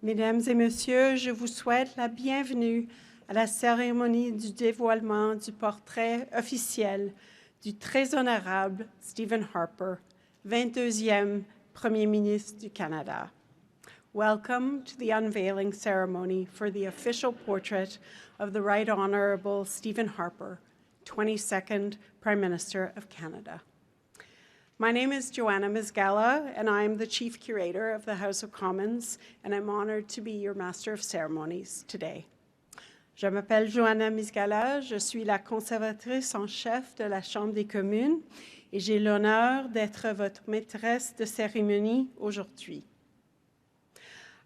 Mesdames et messieurs, je vous souhaite la bienvenue à la cérémonie du dévoilement du portrait officiel du très honorable Stephen Harper, 22e Premier ministre du Canada. Welcome to the unveiling ceremony for the official portrait of the Right Honourable Stephen Harper, 22nd Prime Minister of Canada. My name is Joanna Mizgala, and I am the Chief Curator of the House of Commons, and I'm honoured to be your Master of Ceremonies today. Je m'appelle Joanna Mizgala, je suis la conservatrice en chef de la Chambre des communes et j'ai l'honneur d'être votre maîtresse de cérémonie aujourd'hui.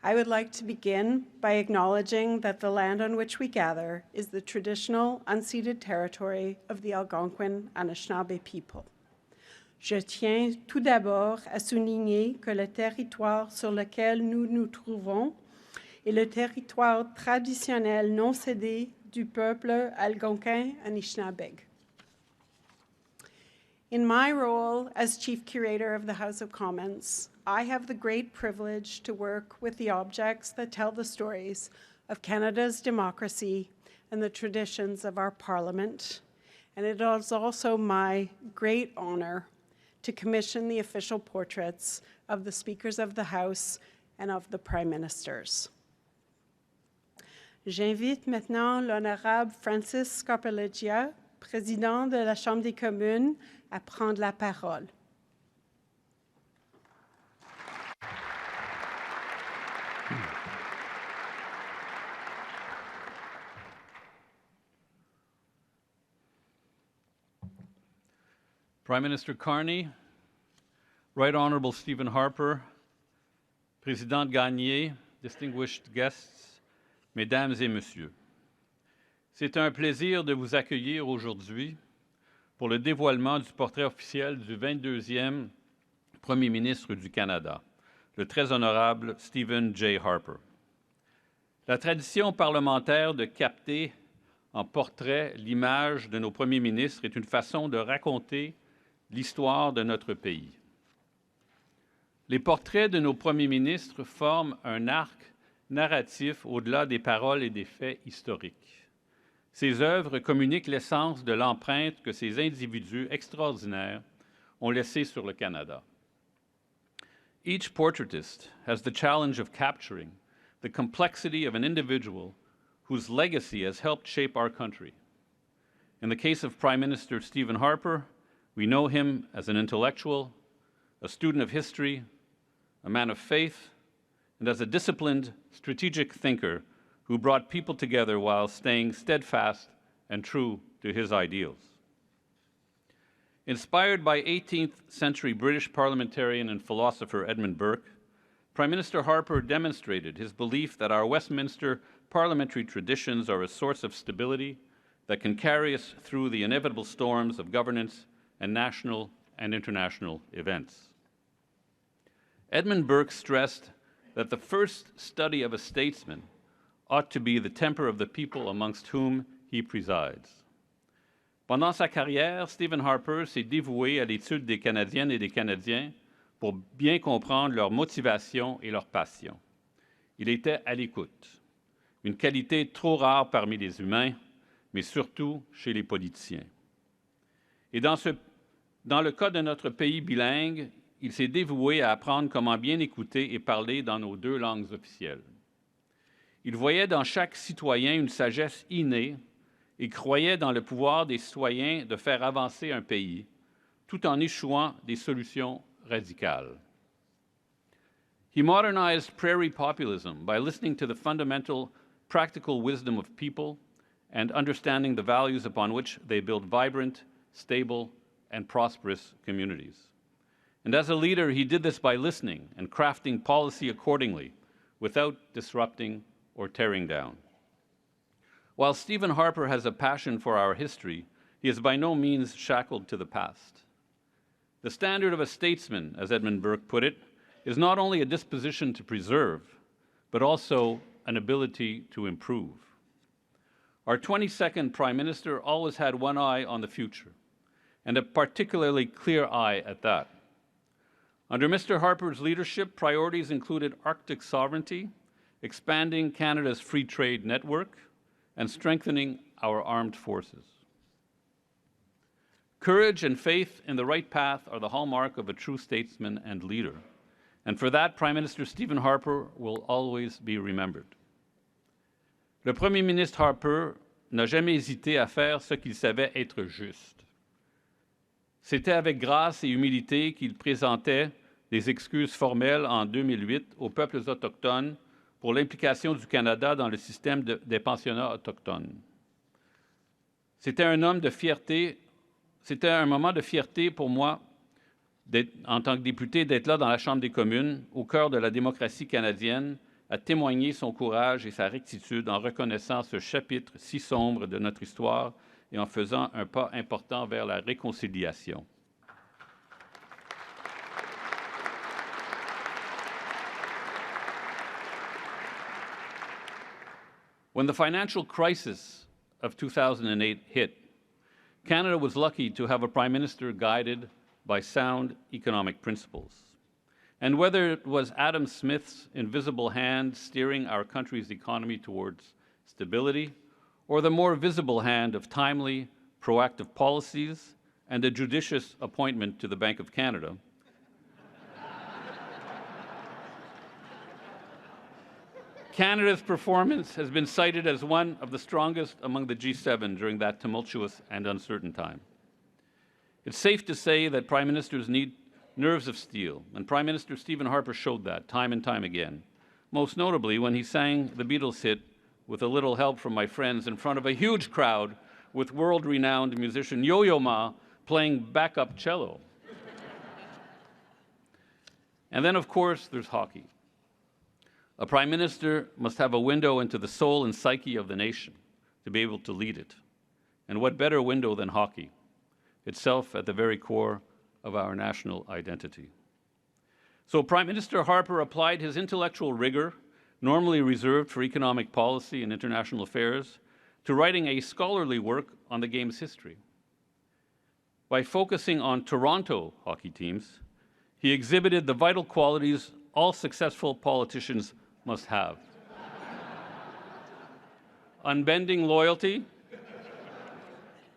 I would like to begin by acknowledging that the land on which we gather is the traditional unceded territory of the Algonquin Anishinaabe people. Je tiens tout d'abord à souligner que le territoire sur lequel nous nous trouvons est le territoire traditionnel non cédé du peuple algonquin Anishinaabe. In my role as Chief Curator of the House of Commons, I have the great privilege to work with the objects that tell the stories of Canada's democracy and the traditions of our Parliament, and it is also my great honour to commission the official portraits of the Speakers of the House and of the Prime Ministers. J'invite maintenant l'honorable Francis Scarpaleggia, président de la Chambre des communes, à prendre la parole. Prime Minister Carney, Right Honourable Stephen Harper, Président Gagné, distinguished guests, Mesdames et Messieurs, c'est un plaisir de vous accueillir aujourd'hui pour le dévoilement du portrait officiel du 22e Premier ministre du Canada, le très honorable Stephen J. Harper. La tradition parlementaire de capter en portrait l'image de nos premiers ministres est une façon de raconter l'histoire de notre pays. Les portraits de nos premiers ministres forment un arc narratif au-delà des paroles et des faits historiques. Ces œuvres communiquent l'essence de l'empreinte que ces individus extraordinaires ont laissée sur le Canada. Each portraitist has the challenge of capturing the complexity of an individual whose legacy has helped shape our country. In the case of Prime Minister Stephen Harper, we know him as an intellectual, a student of history, a man of faith, and as a disciplined, strategic thinker who brought people together while staying steadfast and true to his ideals. Inspired by 18th century British parliamentarian and philosopher Edmund Burke, Prime Minister Harper demonstrated his belief that our Westminster parliamentary traditions are a source of stability that can carry us through the inevitable storms of governance and national and international events. Edmund Burke stressed that the first study of a statesman ought to be the temper of the people amongst whom he presides. Pendant sa carrière, Stephen Harper s'est dévoué à l'étude des Canadiennes et des Canadiens pour bien comprendre leur motivation et leur passion. Il était à l'écoute, une qualité trop rare parmi les humains, mais surtout chez les politiciens. Et dans le cas de notre pays bilingue, il s'est dévoué à apprendre comment bien écouter et parler dans nos deux langues officielles. Il voyait dans chaque citoyen une sagesse innée et croyait dans le pouvoir des citoyens de faire avancer un pays, tout en échouant des solutions radicales. He modernized prairie populism by listening to the fundamental, practical wisdom of people and understanding the values upon which they build vibrant, stable, and prosperous communities. And as a leader, he did this by listening and crafting policy accordingly, without disrupting or tearing down. While Stephen Harper has a passion for our history, he is by no means shackled to the past. The standard of a statesman, as Edmund Burke put it, is not only a disposition to preserve, but also an ability to improve. Our 22nd Prime Minister always had one eye on the future, and a particularly clear eye at that. Under Mr. Harper's leadership, priorities included Arctic sovereignty, expanding Canada's free trade network, and strengthening our armed forces. Courage and faith in the right path are the hallmark of a true statesman and leader, and for that, Prime Minister Stephen Harper will always be remembered. Le Premier ministre Harper n'a jamais hésité à faire ce qu'il savait être juste. C'était avec grâce et humilité qu'il présentait des excuses formelles en 2008 aux peuples autochtones pour l'implication du Canada dans le système des pensionnats autochtones. C'était un moment de fierté pour moi, en tant que député, d'être là dans la Chambre des communes, au cœur de la démocratie canadienne, à témoigner son courage et sa rectitude en reconnaissant ce chapitre si sombre de notre histoire et en faisant un pas important vers la réconciliation. When the financial crisis of 2008 hit, Canada was lucky to have a Prime Minister guided by sound economic principles. And whether it was Adam Smith's invisible hand steering our country's economy towards stability, or the more visible hand of timely, proactive policies and a judicious appointment to the Bank of Canada, Canada's performance has been cited as one of the strongest among the G7 during that tumultuous and uncertain time. It's safe to say that Prime Ministers need nerves of steel, and Prime Minister Stephen Harper showed that time and time again, most notably when he sang the Beatles hit with a little help from my friends in front of a huge crowd with world-renowned musician Yo-Yo Ma playing backup cello. And then, of course, there's hockey. A Prime Minister must have a window into the soul and psyche of the nation to be able to lead it. And what better window than hockey, itself at the very core of our national identity. So Prime Minister Harper applied his intellectual rigor, normally reserved for economic policy and international affairs, to writing a scholarly work on the game's history. By focusing on Toronto hockey teams, he exhibited the vital qualities all successful politicians must have. Unbending loyalty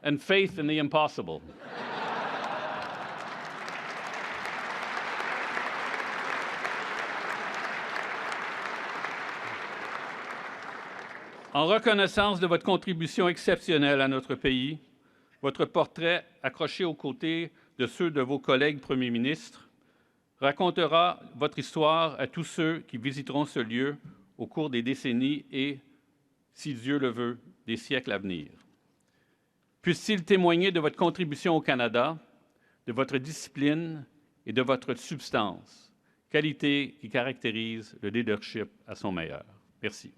and faith in the impossible. En reconnaissance de votre contribution exceptionnelle à notre pays, votre portrait, accroché aux côtés de ceux de vos collègues premiers ministres, racontera votre histoire à tous ceux qui visiteront ce lieu au cours des décennies et, si Dieu le veut, des siècles à venir. Puisse-t-il témoigner de votre contribution au Canada, de votre discipline et de votre substance, qualité qui caractérise le leadership à son meilleur. Merci.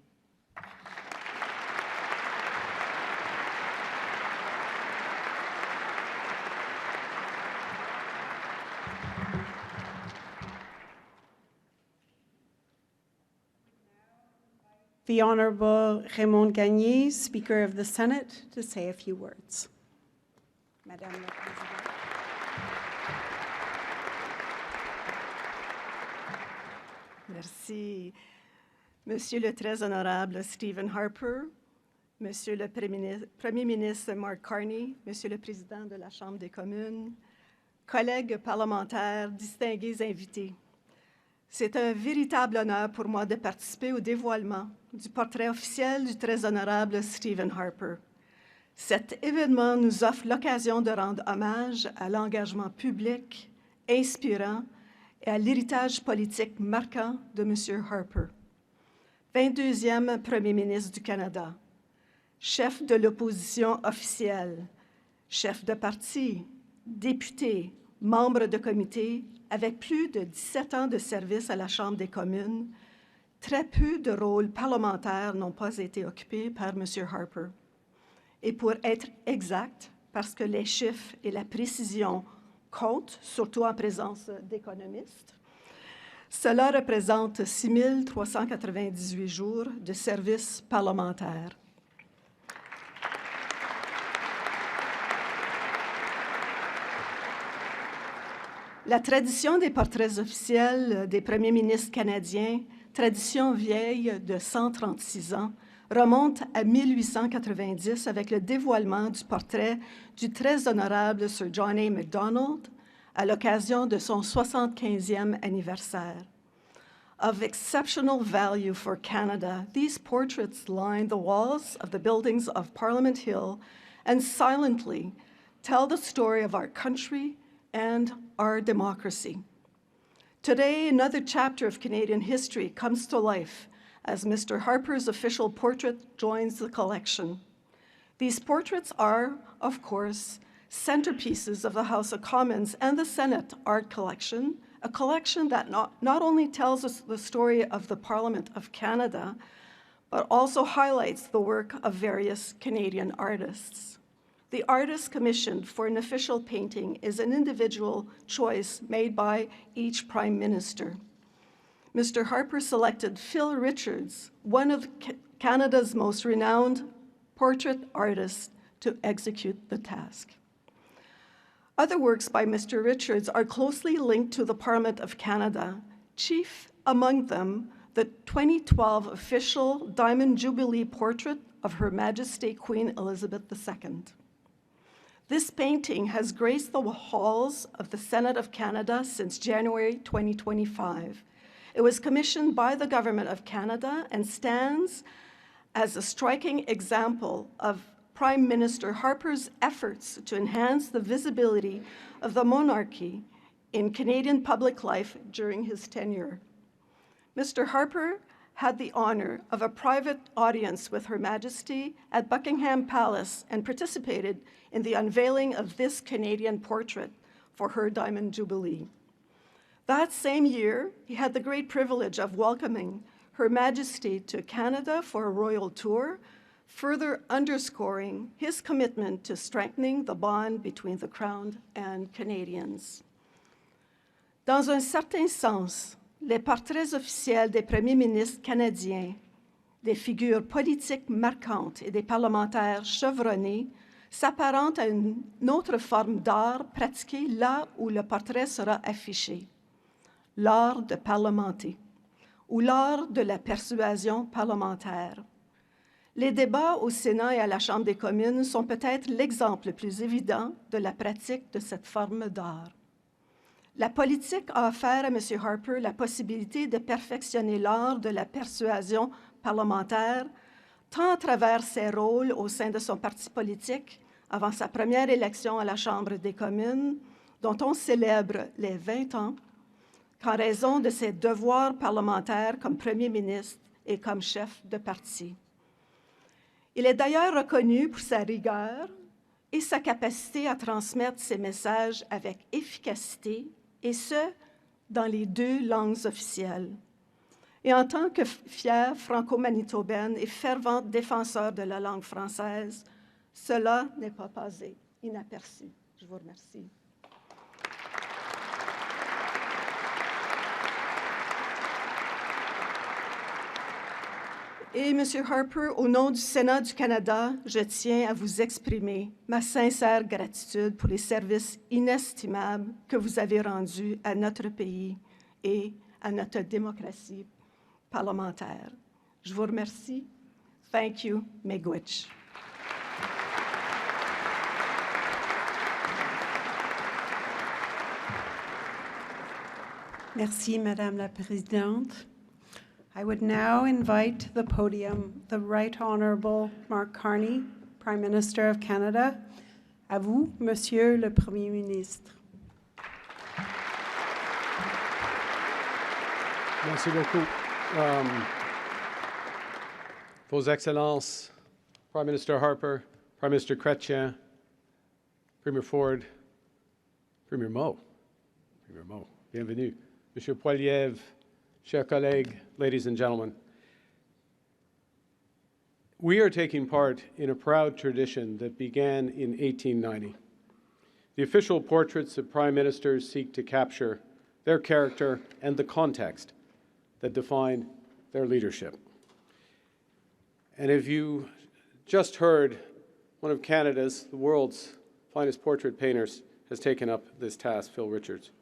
The Honourable Raymond Gagné, Speaker of the Senate, to say a few words. Madame la Présidente. Merci. Monsieur le très honorable Stephen Harper, Monsieur le Premier ministre Mark Carney, Monsieur le Président de la Chambre des communes, collègues parlementaires, distingués invités. C'est un véritable honneur pour moi de participer au dévoilement du portrait officiel du très honorable Stephen Harper. Cet événement nous offre l'occasion de rendre hommage à l'engagement public, inspirant et à l'héritage politique marquant de M. Harper. 22e Premier ministre du Canada, chef de l'opposition officielle, chef de parti, député, membre de comité, avec plus de 17 ans de service à la Chambre des communes, très peu de rôles parlementaires n'ont pas été occupés par M. Harper. Et pour être exact, parce que les chiffres et la précision comptent, surtout en présence d'économistes, cela représente 6 398 jours de service parlementaire. La tradition des portraits officiels des premiers ministres canadiens tradition vieille de 136 ans, remonte à 1890 avec le dévoilement du portrait du très honorable Sir John A. Macdonald à l'occasion de son 75e anniversaire. Of exceptional value for Canada, these portraits line the walls of the buildings of Parliament Hill and silently tell the story of our country and our democracy. Today, another chapter of Canadian history comes to life as Mr. Harper's official portrait joins the collection. These portraits are, of course, centerpieces of the House of Commons and the Senate Art Collection, a collection that not only tells us the story of the Parliament of Canada, but also highlights the work of various Canadian artists. The artist commissioned for an official painting is an individual choice made by each Prime Minister. Mr. Harper selected Phil Richards, one of Canada's most renowned portrait artists, to execute the task. Other works by Mr. Richards are closely linked to the Parliament of Canada, chief among them the 2012 official Diamond Jubilee portrait of Her Majesty Queen Elizabeth II. This painting has graced the halls of the Senate of Canada since January 2025. It was commissioned by the Government of Canada and stands as a striking example of Prime Minister Harper's efforts to enhance the visibility of the monarchy in Canadian public life during his tenure. Mr. Harper had the honor of a private audience with Her Majesty at Buckingham Palace and participated in the unveiling of this Canadian portrait for her Diamond Jubilee. That same year, he had the great privilege of welcoming Her Majesty to Canada for a royal tour, further underscoring his commitment to strengthening the bond between the Crown and Canadians. Dans un certain sens, les portraits officiels des premiers ministres canadiens, des figures politiques marquantes et des parlementaires chevronnés s'apparentent à une autre forme d'art pratiquée là où le portrait sera affiché, l'art de parlementer ou l'art de la persuasion parlementaire. Les débats au Sénat et à la Chambre des communes sont peut-être l'exemple le plus évident de la pratique de cette forme d'art. La politique a offert à M. Harper la possibilité de perfectionner l'art de la persuasion parlementaire, tant à travers ses rôles au sein de son parti politique avant sa première élection à la Chambre des communes, dont on célèbre les 20 ans, qu'en raison de ses devoirs parlementaires comme Premier ministre et comme chef de parti. Il est d'ailleurs reconnu pour sa rigueur et sa capacité à transmettre ses messages avec efficacité, et ce, dans les 2 langues officielles. Et en tant que fière franco-manitobaine et fervente défenseur de la langue française, cela n'est pas passé inaperçu. Je vous remercie. Et, M. Harper, au nom du Sénat du Canada, je tiens à vous exprimer ma sincère gratitude pour les services inestimables que vous avez rendus à notre pays et à notre démocratie parlementaire. Je vous remercie. Thank you, Miigwech. Merci, Madame la Présidente. I would now invite to the podium the Right Honourable Mark Carney, Prime Minister of Canada. À vous, Monsieur le Premier ministre. Merci beaucoup. Vos Excellences, Prime Minister Harper, Prime Minister Chrétien, Premier Ford, Premier Mo, bienvenue. Monsieur Poilievre, chers collègues, ladies and gentlemen, we are taking part in a proud tradition that began in 1890. The official portraits of prime ministers seek to capture their character and the context that define their leadership. And if you just heard, one of Canada's, the world's finest portrait painters, has taken up this task, Phil Richards.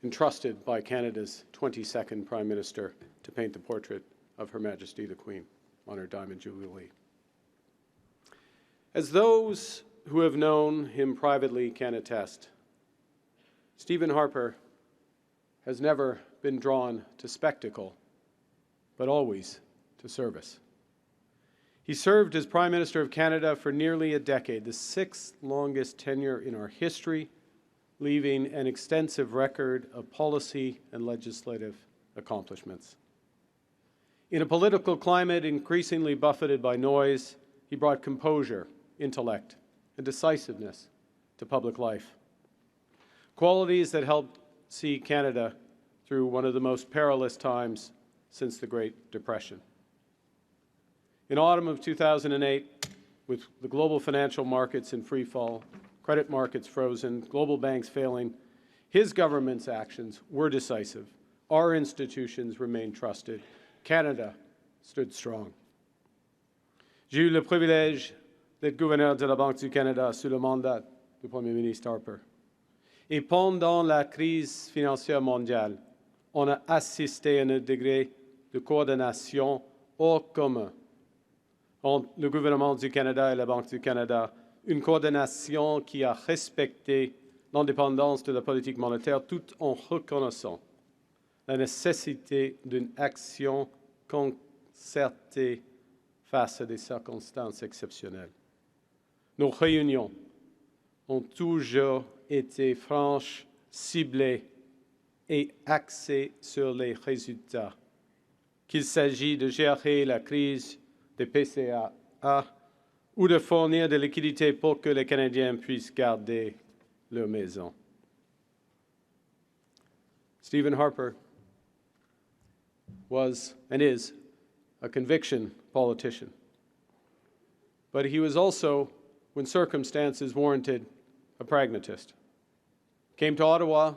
entrusted by Canada's 22nd Prime Minister to paint the portrait of Her Majesty the Queen on her Diamond Jubilee. As those who have known him privately can attest, Stephen Harper has never been drawn to spectacle, but always to service. He served as Prime Minister of Canada for nearly a decade, the sixth longest tenure in our history, leaving an extensive record of policy and legislative accomplishments. In a political climate increasingly buffeted by noise, he brought composure, intellect, and decisiveness to public life, qualities that helped see Canada through one of the most perilous times since the Great Depression. In autumn of 2008, with the global financial markets in free fall, credit markets frozen, global banks failing, his government's actions were decisive. Our institutions remained trusted. Canada stood strong. J'ai eu le privilège d'être gouverneur de la Banque du Canada sous le mandat du Premier ministre Harper. Et pendant la crise financière mondiale, on a assisté à un degré de coordination hors commun entre le gouvernement du Canada et la Banque du Canada, une coordination qui a respecté l'indépendance de la politique monétaire tout en reconnaissant la nécessité d'une action concertée face à des circonstances exceptionnelles. Nos réunions ont toujours été franches, ciblées et axées sur les résultats, qu'il s'agit de gérer la crise des PCA ou de fournir de liquidités pour que les Canadiens puissent garder leur maison. Stephen Harper was and is a conviction politician, but he was also, when circumstances warranted, a pragmatist. Came to Ottawa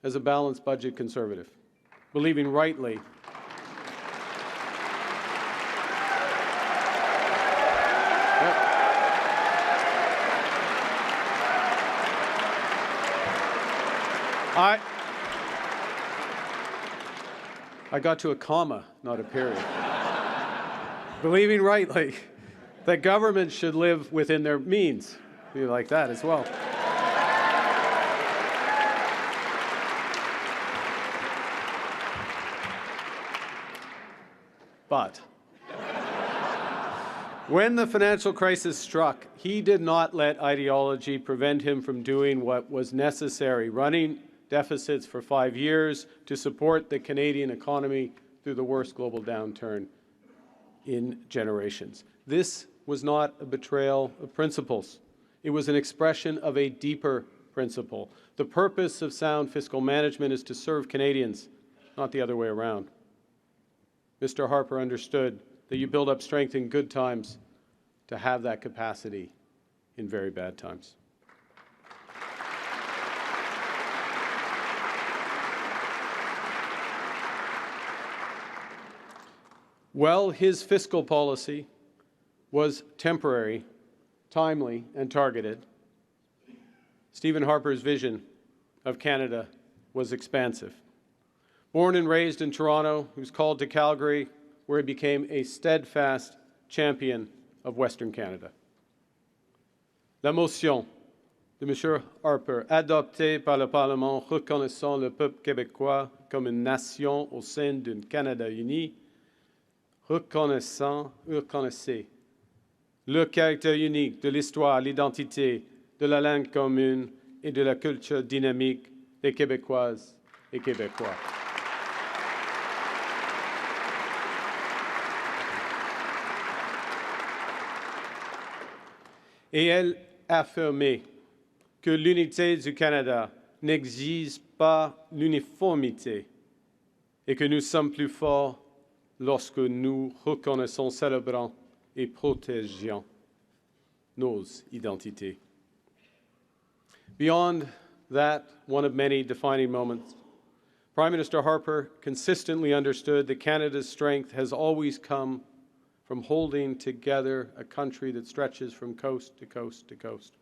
as a balanced budget conservative, believing rightly I got to a comma, not a period. Believing rightly that governments should live within their means. You like that as well. But when the financial crisis struck, he did not let ideology prevent him from doing what was necessary, running deficits for 5 years to support the Canadian economy through the worst global downturn in generations. This was not a betrayal of principles. It was an expression of a deeper principle. The purpose of sound fiscal management is to serve Canadians, not the other way around. Mr. Harper understood that you build up strength in good times to have that capacity in very bad times. Well, his fiscal policy was temporary, timely, and targeted. Stephen Harper's vision of Canada was expansive. Born and raised in Toronto, he was called to Calgary, where he became a steadfast champion of Western Canada. La motion de M. Harper, adoptée par le Parlement reconnaissant le peuple québécois comme une nation au sein d'un Canada uni, reconnaissez le caractère unique de l'histoire, l'identité, de la langue commune et de la culture dynamique des Québécoises et Québécois. Et elle affirmait que l'unité du Canada n'exige pas l'uniformité et que nous sommes plus forts lorsque nous reconnaissons, célébrons et protégeons nos identités. Beyond that, one of many defining moments, Prime Minister Harper consistently understood that Canada's strength has always come from holding together a country that stretches from coast to coast to coast.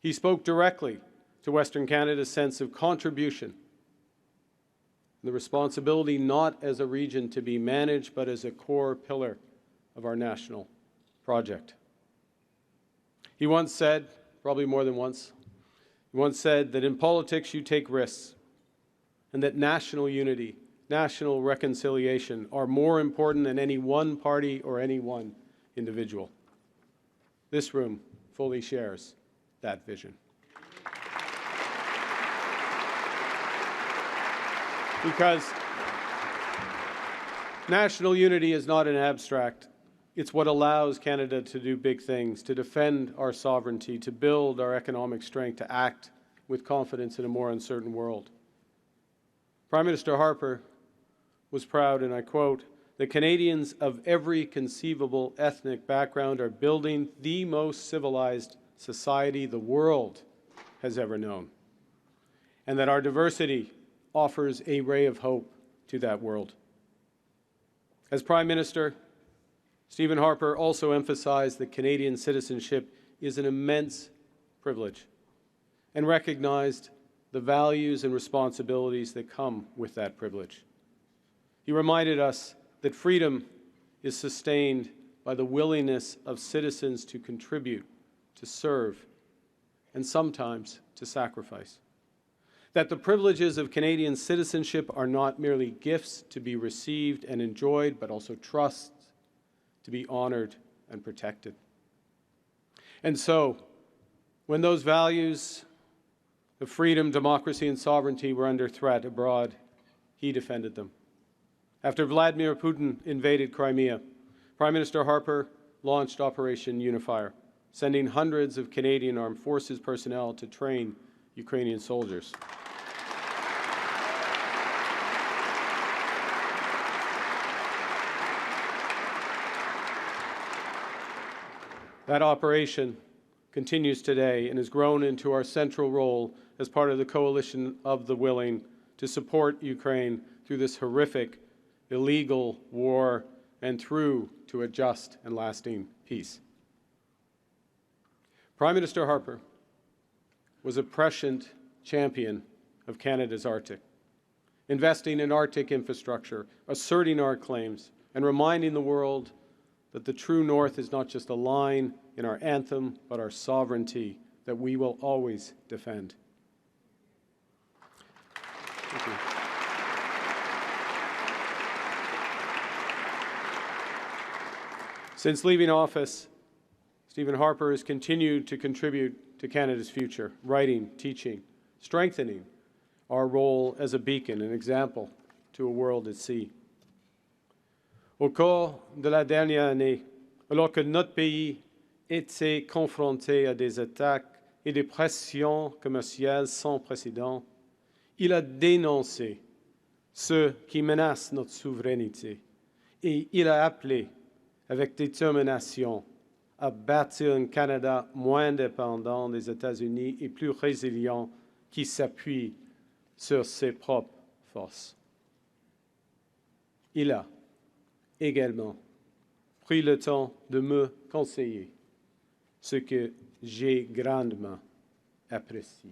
He spoke directly to Western Canada's sense of contribution, the responsibility not as a region to be managed, but as a core pillar of our national project. He once said, probably more than once, he once said that in politics you take risks, and that national unity, national reconciliation are more important than any one party or any one individual. This room fully shares that vision. Because national unity is not an abstract. It's what allows Canada to do big things, to defend our sovereignty, to build our economic strength, to act with confidence in a more uncertain world. Prime Minister Harper was proud, and I quote, "The Canadians of every conceivable ethnic background are building the most civilized society the world has ever known, and that our diversity offers a ray of hope to that world." As Prime Minister, Stephen Harper also emphasized that Canadian citizenship is an immense privilege and recognized the values and responsibilities that come with that privilege. He reminded us that freedom is sustained by the willingness of citizens to contribute, to serve, and sometimes to sacrifice. That the privileges of Canadian citizenship are not merely gifts to be received and enjoyed, but also trusts to be honored and protected. And so, when those values of freedom, democracy, and sovereignty were under threat abroad, he defended them. After Vladimir Putin invaded Crimea, Prime Minister Harper launched Operation Unifier, sending hundreds of Canadian Armed Forces personnel to train Ukrainian soldiers. That operation continues today and has grown into our central role as part of the coalition of the willing to support Ukraine through this horrific, illegal war and through to a just and lasting peace. Prime Minister Harper was a prescient champion of Canada's Arctic, investing in Arctic infrastructure, asserting our claims, and reminding the world that the true North is not just a line in our anthem, but our sovereignty that we will always defend. Thank you. Since leaving office, Stephen Harper has continued to contribute to Canada's future, writing, teaching, strengthening our role as a beacon, an example to a world at sea. Au cours de la dernière année, alors que notre pays était confronté à des attaques et des pressions commerciales sans précédent, il a dénoncé ceux qui menacent notre souveraineté et il a appelé avec détermination à bâtir un Canada moins dépendant des États-Unis et plus résilient qui s'appuie sur ses propres forces. Il a également pris le temps de me conseiller, ce que j'ai grandement apprécié.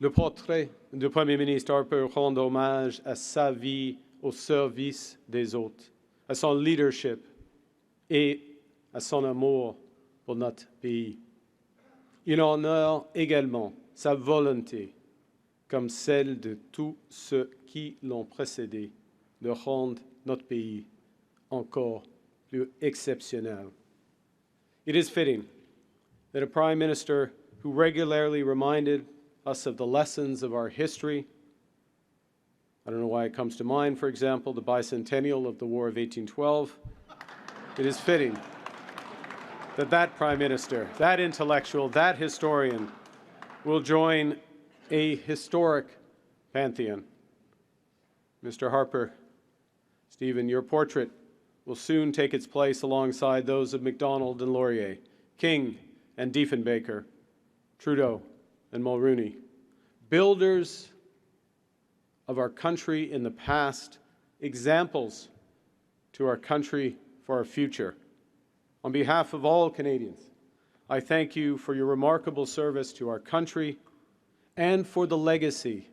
Le portrait du Premier ministre Harper rend hommage à sa vie au service des autres, à son leadership et à son amour pour notre pays. Il honore également sa volonté, comme celle de tous ceux qui l'ont précédé, de rendre notre pays encore plus exceptionnel. It is fitting that a Prime Minister who regularly reminded us of the lessons of our history, I don't know why it comes to mind, for example, the bicentennial of the War of 1812, it is fitting that that Prime Minister, that intellectual, that historian will join a historic pantheon. Mr. Harper, Stephen, your portrait will soon take its place alongside those of Macdonald and Laurier, King and Diefenbaker, Trudeau and Mulroney, builders of our country in the past, examples to our country for our future. On behalf of all Canadians, I thank you for your remarkable service to our country and for the legacy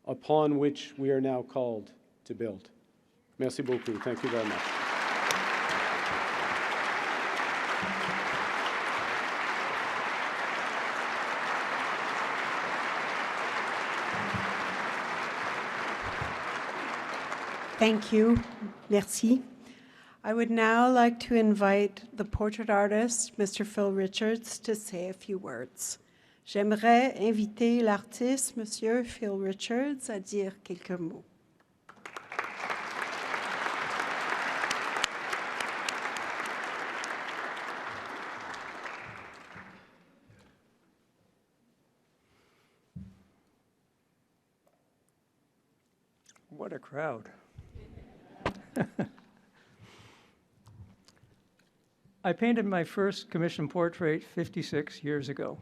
upon which we are now called to build. Merci beaucoup. Thank you very much. Thank you. Merci. I would now like to invite the portrait artist, Mr. Phil Richards, to say a few words. J'aimerais inviter l'artiste, Monsieur Phil Richards, à dire quelques mots. What a crowd. I painted my first commissioned portrait 56 years ago.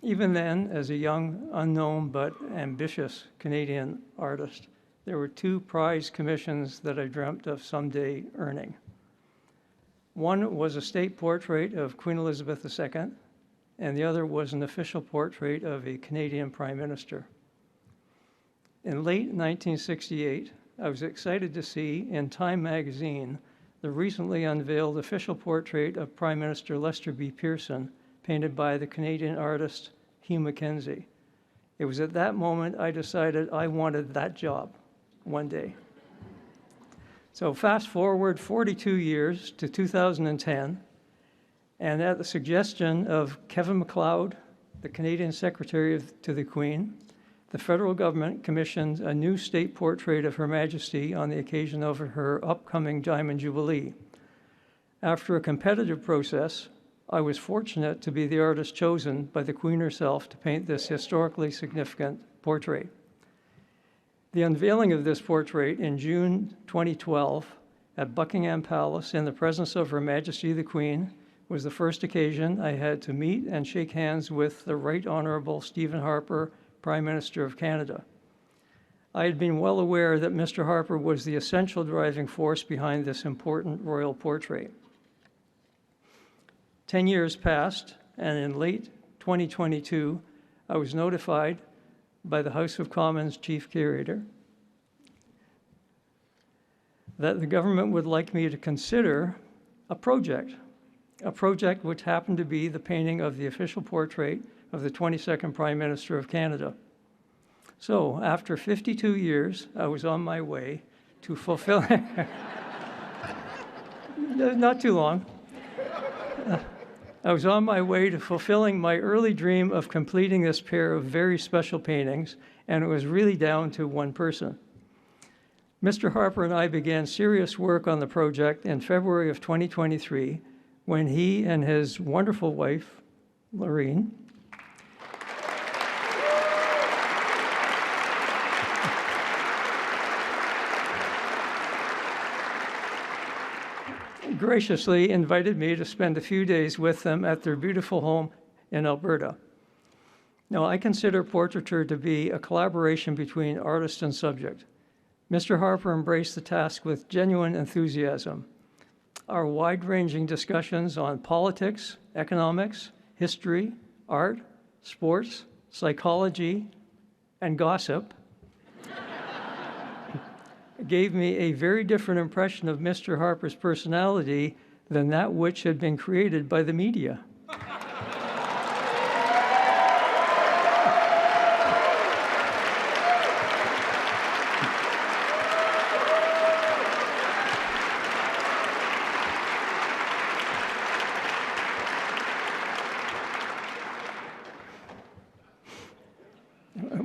Even then, as a young, unknown, but ambitious Canadian artist, there were two prize commissions that I dreamt of someday earning. One was a state portrait of Queen Elizabeth II, and the other was an official portrait of a Canadian Prime Minister. In late 1968, I was excited to see in Time magazine the recently unveiled official portrait of Prime Minister Lester B. Pearson, painted by the Canadian artist Hugh Mackenzie. It was at that moment I decided I wanted that job one day. So fast forward 42 years to 2010, and at the suggestion of Kevin MacLeod, the Canadian Secretary to the Queen, the federal government commissioned a new state portrait of Her Majesty on the occasion of her upcoming Diamond Jubilee. After a competitive process, I was fortunate to be the artist chosen by the Queen herself to paint this historically significant portrait. The unveiling of this portrait in June 2012 at Buckingham Palace in the presence of Her Majesty the Queen was the first occasion I had to meet and shake hands with the Right Honourable Stephen Harper, Prime Minister of Canada. I had been well aware that Mr. Harper was the essential driving force behind this important royal portrait. 10 years passed, and in late 2022, I was notified by the House of Commons Chief Curator that the government would like me to consider a project which happened to be the painting of the official portrait of the 22nd Prime Minister of Canada. So, after 52 years, I was on my way to fulfilling, not too long, I was on my way to fulfilling my early dream of completing this pair of very special paintings, and it was really down to one person. Mr. Harper and I began serious work on the project in February of 2023, when he and his wonderful wife, Lorene, graciously invited me to spend a few days with them at their beautiful home in Alberta. Now, I consider portraiture to be a collaboration between artist and subject. Mr. Harper embraced the task with genuine enthusiasm. Our wide-ranging discussions on politics, economics, history, art, sports, psychology, and gossip gave me a very different impression of Mr. Harper's personality than that which had been created by the media.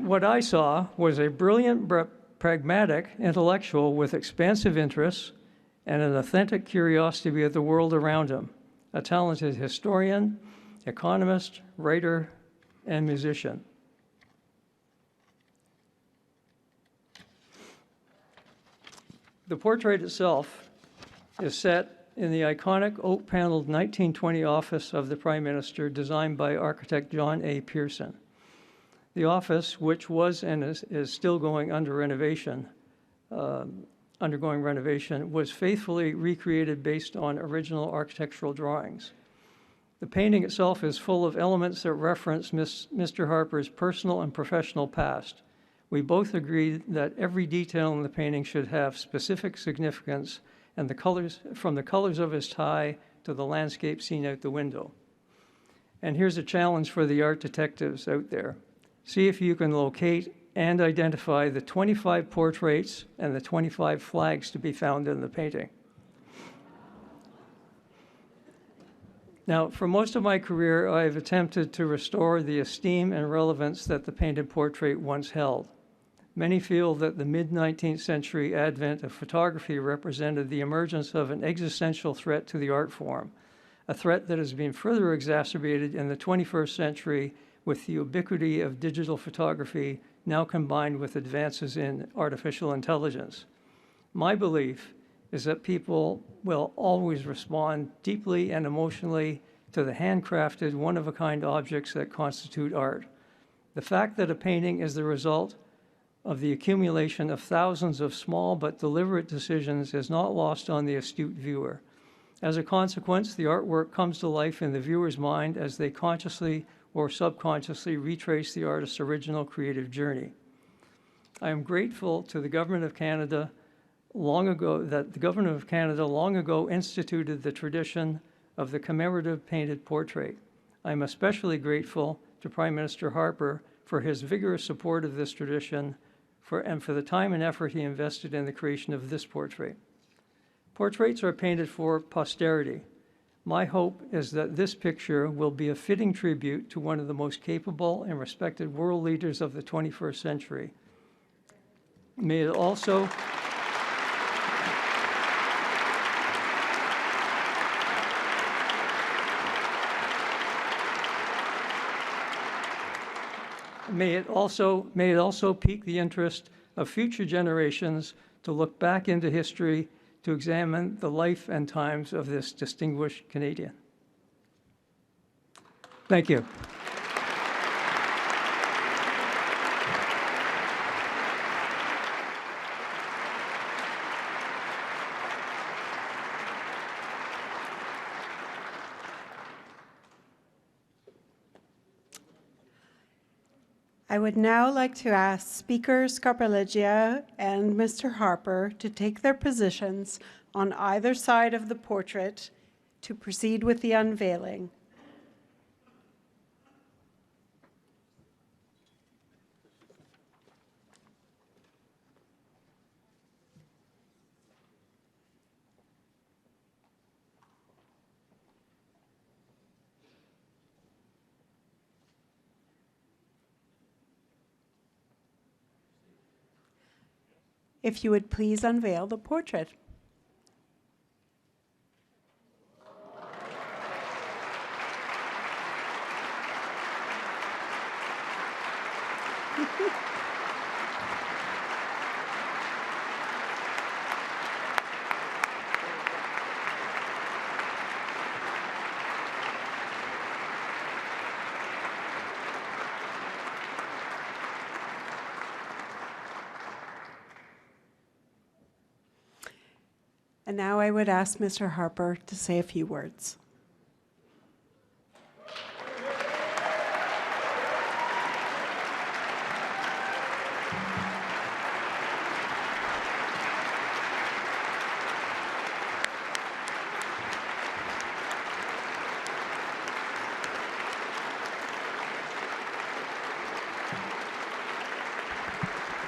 What I saw was a brilliant, pragmatic intellectual with expansive interests and an authentic curiosity of the world around him, a talented historian, economist, writer, and musician. The portrait itself is set in the iconic oak-paneled 1920 office of the Prime Minister, designed by architect John A. Pearson. The office, which was and is still going under renovation, undergoing renovation, was faithfully recreated based on original architectural drawings. The painting itself is full of elements that reference Mr. Harper's personal and professional past. We both agreed that every detail in the painting should have specific significance, and the colors, from the colors of his tie to the landscape seen out the window. And here's a challenge for the art detectives out there. See if you can locate and identify the 25 portraits and the 25 flags to be found in the painting. Now, for most of my career, I've attempted to restore the esteem and relevance that the painted portrait once held. Many feel that the mid-19th century advent of photography represented the emergence of an existential threat to the art form, a threat that has been further exacerbated in the 21st century with the ubiquity of digital photography now combined with advances in artificial intelligence. My belief is that people will always respond deeply and emotionally to the handcrafted, one-of-a-kind objects that constitute art. The fact that a painting is the result of the accumulation of thousands of small but deliberate decisions is not lost on the astute viewer. As a consequence, the artwork comes to life in the viewer's mind as they consciously or subconsciously retrace the artist's original creative journey. I am grateful to the Government of Canada long ago instituted the tradition of the commemorative painted portrait. I am especially grateful to Prime Minister Harper for his vigorous support of this tradition and for the time and effort he invested in the creation of this portrait. Portraits are painted for posterity. My hope is that this picture will be a fitting tribute to one of the most capable and respected world leaders of the 21st century. May it also May it also pique the interest of future generations to look back into history to examine the life and times of this distinguished Canadian. Thank you. I would now like to ask Speaker Scarpaleggia and Mr. Harper to take their positions on either side of the portrait to proceed with the unveiling. If you would please unveil the portrait. And now I would ask Mr. Harper to say a few words.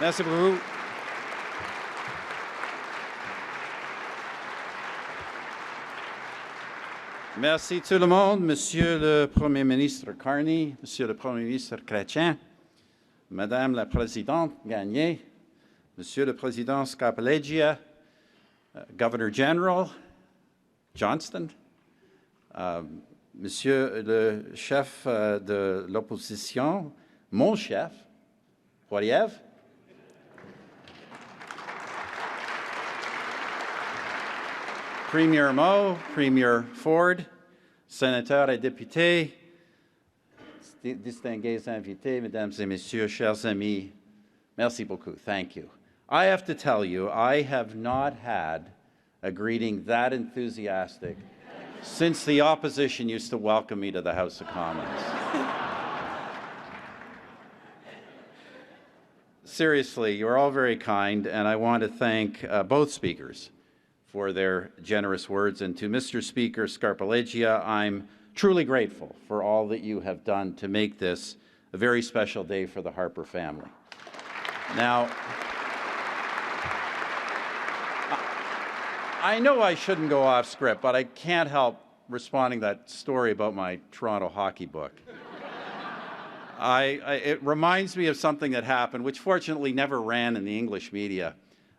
Merci beaucoup. Merci tout le monde, Monsieur le Premier ministre Carney, Monsieur le Premier ministre Chrétien, Madame la Présidente Gagné, Monsieur le Président Scarpaleggia, Governor General Johnston, Monsieur le chef de l'opposition, mon chef, Poiriev, Premier Moe, Premier Ford, sénateurs et députés, distingués invités, mesdames et messieurs, chers amis, merci beaucoup. Thank you. I have to tell you, I have not had a greeting that enthusiastic since the opposition used to welcome me to the House of Commons. Seriously, you're all very kind, and I want to thank both speakers for their generous words. And to Mr. Speaker Scarpaleggia, I'm truly grateful for all that you have done to make this a very special day for the Harper family. Now, I know I shouldn't go off script, but I can't help responding to that story about my Toronto hockey book. It reminds me of something that happened, which fortunately never ran in the English media.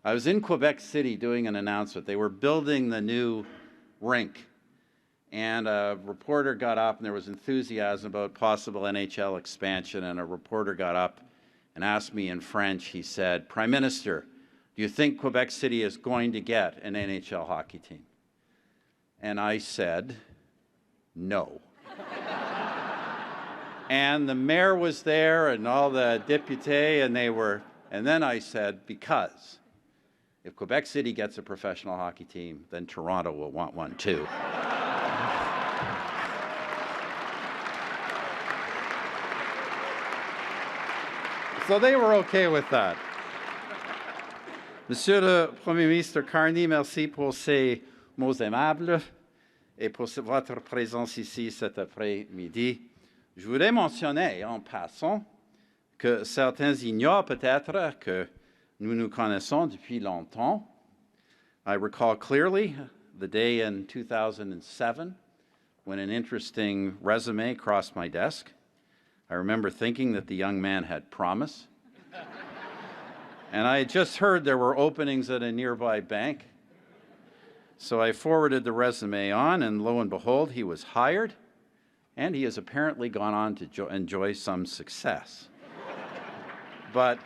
I was in Quebec City doing an announcement. They were building the new rink, and a reporter got up, and there was enthusiasm about possible NHL expansion, and a reporter got up and asked me in French, he said, "Prime Minister, do you think Quebec City is going to get an NHL hockey team?" And I said, "No." And the mayor was there and all the députés, and then I said, "Because if Quebec City gets a professional hockey team, then Toronto will want one too." So they were okay with that. Monsieur le Premier ministre Carney, merci pour ces mots aimables et pour votre présence ici cet après-midi. Je voudrais mentionner en passant que certains ignorent peut-être que nous nous connaissons depuis longtemps. I recall clearly the day in 2007 when an interesting resume crossed my desk. I remember thinking that the young man had promise. And I had just heard there were openings at a nearby bank. So I forwarded the resume on, and lo and behold, he was hired, and he has apparently gone on to enjoy some success. But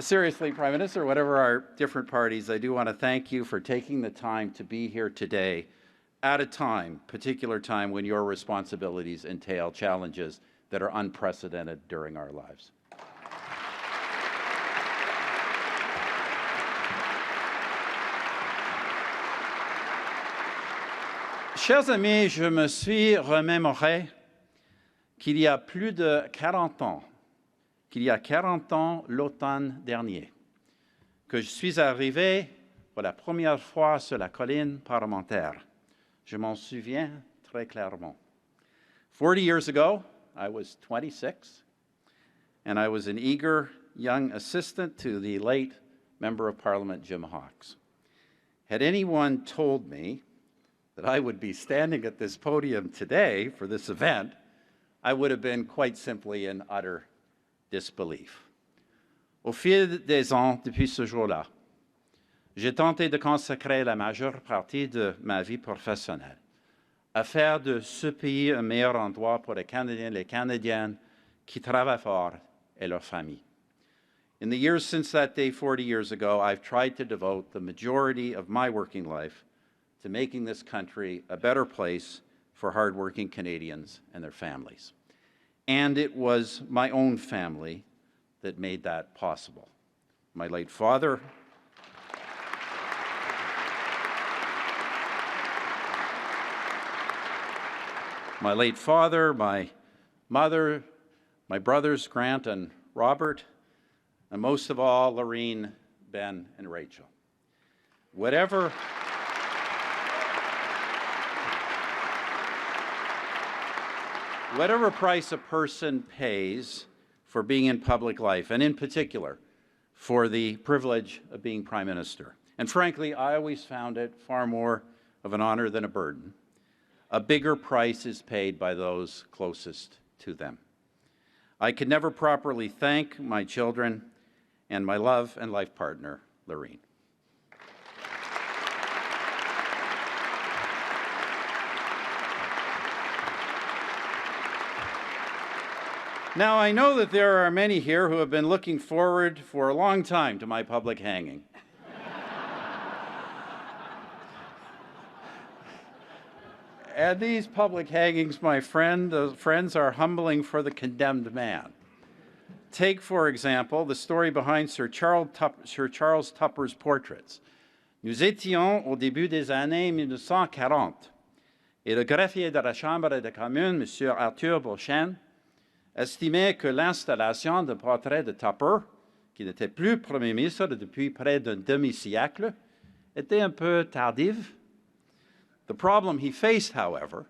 seriously, Prime Minister, whatever our different parties, I do want to thank you for taking the time to be here today at a particular time when your responsibilities entail challenges that are unprecedented during our lives. Chers amis, je me suis remémoré qu'il y a plus de 40 ans, l'automne dernier, que je suis arrivé pour la première fois sur la colline parlementaire. Je m'en souviens très clairement. 40 years ago, I was 26, and I was an eager young assistant to the late Member of Parliament, Jim Hawkes. Had anyone told me that I would be standing at this podium today for this event, I would have been quite simply in utter disbelief. Au fil des ans depuis ce jour-là, j'ai tenté de consacrer la majeure partie de ma vie professionnelle à faire de ce pays un meilleur endroit pour les Canadiens et les Canadiennes qui travaillent fort et leurs familles. In the years since that day 40 years ago, I've tried to devote the majority of my working life to making this country a better place for hardworking Canadians and their families. And it was my own family that made that possible. My late father, my mother, my brothers, Grant and Robert, and most of all, Lorene, Ben, and Rachel. Whatever price a person pays for being in public life, and in particular, for the privilege of being Prime Minister. And frankly, I always found it far more of an honor than a burden. A bigger price is paid by those closest to them. I could never properly thank my children and my love and life partner, Lorene. Now, I know that there are many here who have been looking forward for a long time to my public hanging. And these public hangings, my friends, are humbling for the condemned man. Take, for example, the story behind Sir Charles Tupper's portraits. Nous étions au début des années 1940 et le greffier de la Chambre des communes, M. Arthur Beauchesne, estimait que l'installation de portrait de Tupper, qui n'était plus Premier ministre depuis près d'un demi-siècle, était un peu tardive. The problem he faced, however,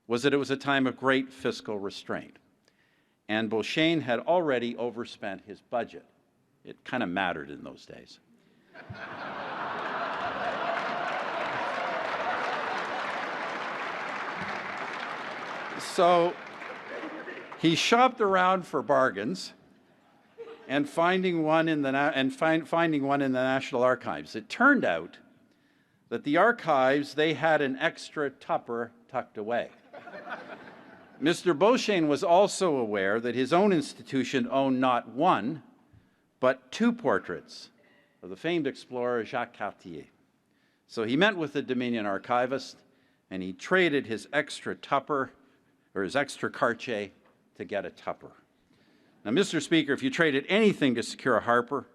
was that it was a time of great fiscal restraint. And Beauchesne had already overspent his budget. It kind of mattered in those days. So he shopped around for bargains and finding one in the National Archives. It turned out that the archives, they had an extra Tupper tucked away. Mr. Beauchesne was also aware that his own institution owned not one, but two portraits of the famed explorer Jacques Cartier. So he met with the Dominion archivist and he traded his extra Tupper, or his extra Cartier, to get a Tupper. Now, Mr. Speaker, if you traded anything to secure a Harper,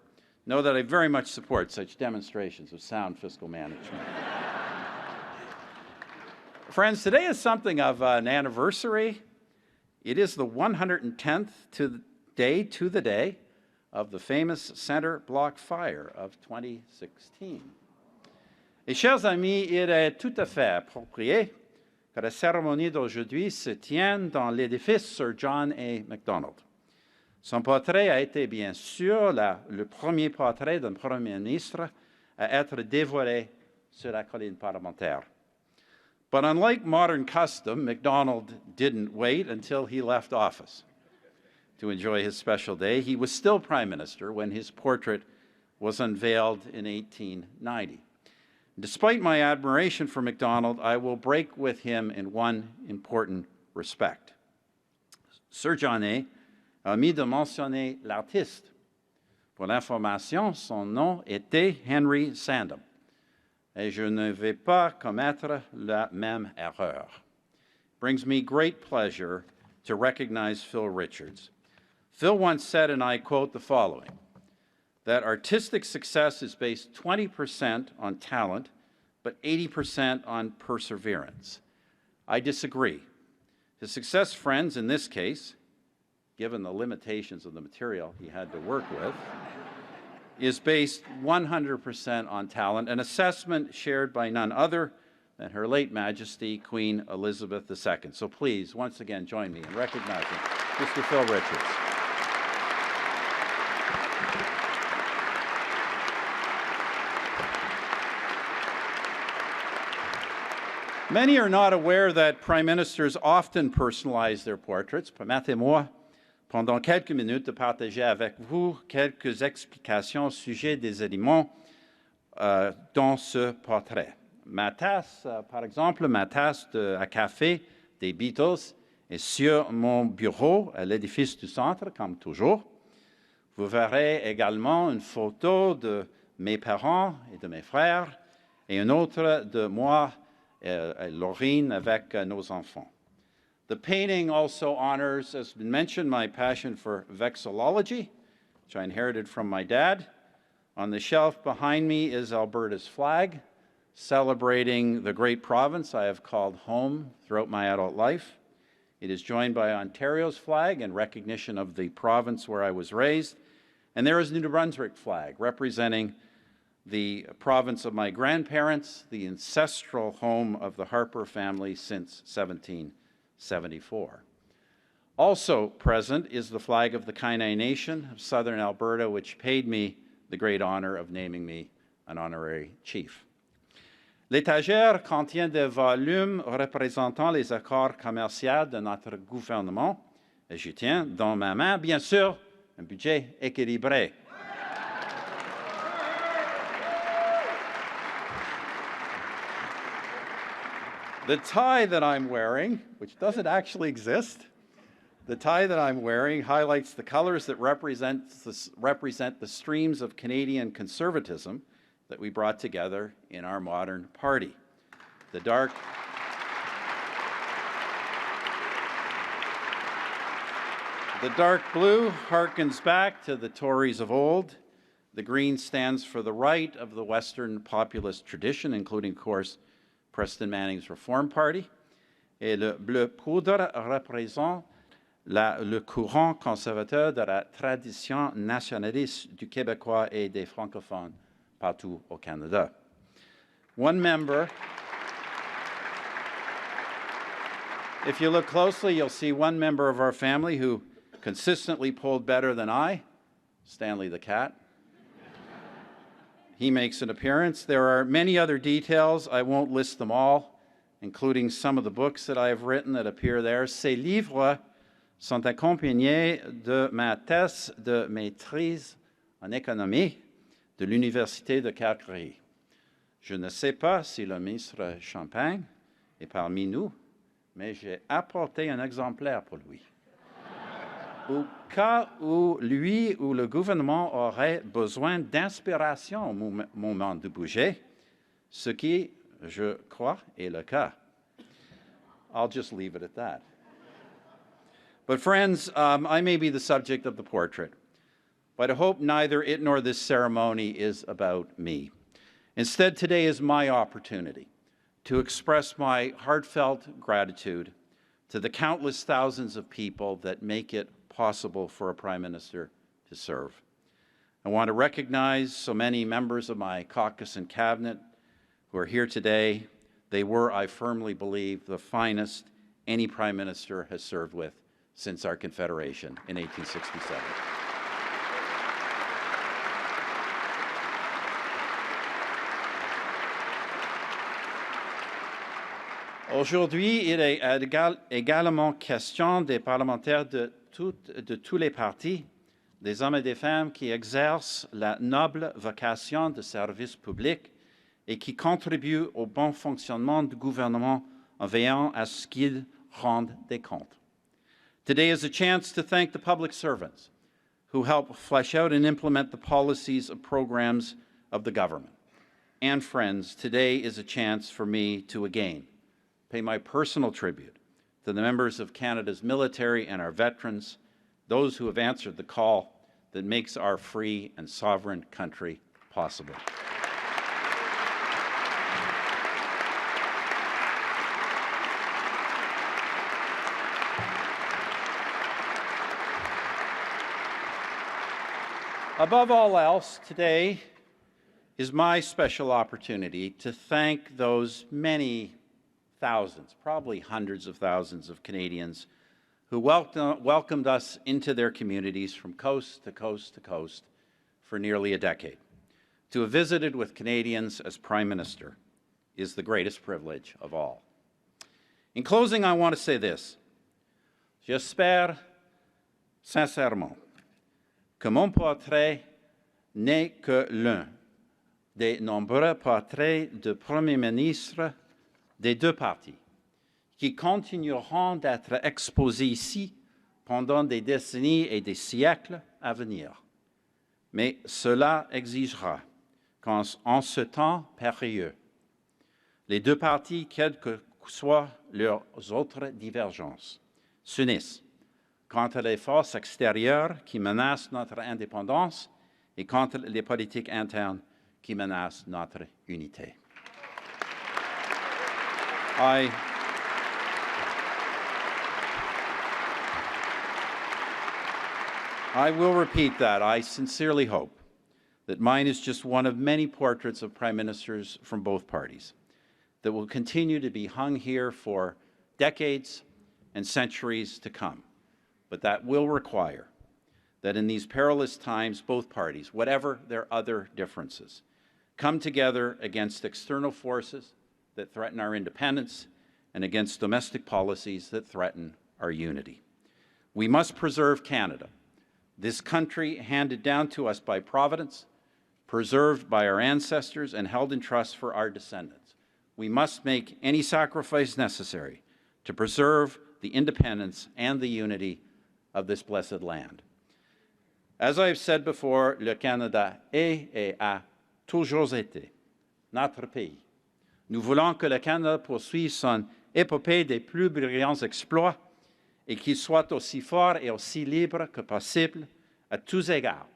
know that I very much support such demonstrations of sound fiscal management. Friends, today is something of an anniversary. It is the 110th day of the famous Center Block fire of 2016. Et chers amis, il est tout à fait approprié que la cérémonie d'aujourd'hui se tienne dans l'édifice Sir John A. Macdonald. Son portrait a été bien sûr le premier portrait d'un Premier ministre à être dévoilé sur la colline parlementaire. But unlike modern custom, Macdonald didn't wait until he left office to enjoy his special day. He was still Prime Minister when his portrait was unveiled in 1890. Despite my admiration for Macdonald, I will break with him in one important respect. Sir John A. a omis de mentionner l'artiste. Pour l'information, son nom était Henry Sandham. Et je ne vais pas commettre la même erreur. It brings me great pleasure to recognize Phil Richards. Phil once said, and I quote the following, that artistic success is based 20% on talent, but 80% on perseverance. I disagree. His success, friends, in this case, given the limitations of the material he had to work with, is based 100% on talent, an assessment shared by none other than Her late Majesty, Queen Elizabeth II. So please, once again, join me in recognizing Mr. Phil Richards. Many are not aware that Prime Ministers often personalize their portraits. Permettez-moi, pendant quelques minutes, de partager avec vous quelques explications au sujet des éléments dans ce portrait. Ma tasse, par exemple, ma tasse à café des Beatles est sur mon bureau à l'édifice du centre, comme toujours. Vous verrez également une photo de mes parents et de mes frères et une autre de moi, Laurine, avec nos enfants. The painting also honors, as has been mentioned, my passion for vexillology, which I inherited from my dad. On the shelf behind me is Alberta's flag, celebrating the great province I have called home throughout my adult life. It is joined by Ontario's flag in recognition of the province where I was raised. And there is the New Brunswick flag, representing the province of my grandparents, the ancestral home of the Harper family since 1774. Also present is the flag of the Kainai Nation of southern Alberta, which paid me the great honor of naming me an honorary chief. L'étagère contient des volumes représentant les accords commerciaux de notre gouvernement. Et je tiens dans ma main, bien sûr, un budget équilibré. The tie that I'm wearing, which doesn't actually exist, the tie that I'm wearing highlights the colors that represent the streams of Canadian conservatism that we brought together in our modern party. The dark The dark blue harkens back to the Tories of old. The green stands for the right of the Western populist tradition, including, of course, Preston Manning's Reform Party. Et le bleu poudre représente le courant conservateur de la tradition nationaliste du Québécois et des francophones partout au Canada. One member, if you look closely, you'll see one member of our family who consistently polled better than I, Stanley the cat. He makes an appearance. There are many other details. I won't list them all, including some of the books that I have written that appear there. Ces livres sont accompagnés de ma thèse de maîtrise en économie de l'Université de Calgary. Je ne sais pas si le ministre Champagne est parmi nous, mais j'ai apporté un exemplaire pour lui. Au cas où lui ou le gouvernement aurait besoin d'inspiration au moment de bouger, ce qui, je crois, est le cas. I'll just leave it at that. But friends, I may be the subject of the portrait, but I hope neither it nor this ceremony is about me. Instead, today is my opportunity to express my heartfelt gratitude to the countless thousands of people that make it possible for a Prime Minister to serve. I want to recognize so many members of my caucus and cabinet who are here today. They were, I firmly believe, the finest any Prime Minister has served with since our Confederation in 1867. Aujourd'hui, il est également question des parlementaires de tous les partis, des hommes et des femmes qui exercent la noble vocation de service public et qui contribuent au bon fonctionnement du gouvernement en veillant à ce qu'il rende des comptes. Today is a chance to thank the public servants who help flesh out and implement the policies and programs of the government. And friends, today is a chance for me to again pay my personal tribute to the members of Canada's military and our veterans, those who have answered the call that makes our free and sovereign country possible. Above all else, today is my special opportunity to thank those many thousands, probably hundreds of thousands of Canadians who welcomed us into their communities from coast to coast to coast for nearly a decade. To have visited with Canadians as Prime Minister is the greatest privilege of all. In closing, I want to say this. J'espère sincèrement que mon portrait n'est que l'un des nombreux portraits de Premier ministre des deux partis, qui continueront d'être exposés ici pendant des décennies et des siècles à venir. Mais cela exigera qu'en ce temps périlleux, les deux partis, quelles que soient leurs autres divergences, s'unissent contre les forces extérieures qui menacent notre indépendance et contre les politiques internes qui menacent notre unité. I will repeat that. I sincerely hope that mine is just one of many portraits of prime ministers from both parties that will continue to be hung here for decades and centuries to come. But that will require that in these perilous times, both parties, whatever their other differences, come together against external forces that threaten our independence and against domestic policies that threaten our unity. We must preserve Canada, this country handed down to us by Providence, preserved by our ancestors, and held in trust for our descendants. We must make any sacrifice necessary to preserve the independence and the unity of this blessed land. As I have said before, le Canada est et a toujours été notre pays. Nous voulons que le Canada poursuive son épopée des plus brillants exploits et qu'il soit aussi fort et aussi libre que possible, à tous égards,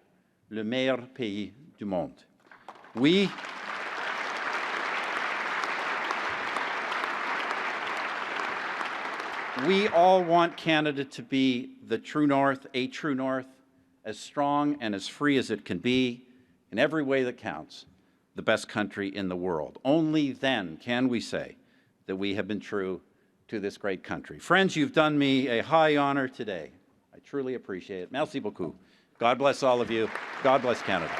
le meilleur pays du monde. We all want Canada to be the true north, a true north, as strong and as free as it can be, in every way that counts, the best country in the world. Only then can we say that we have been true to this great country. Friends, you've done me a high honor today. I truly appreciate it. Merci beaucoup. God bless all of you. God bless Canada.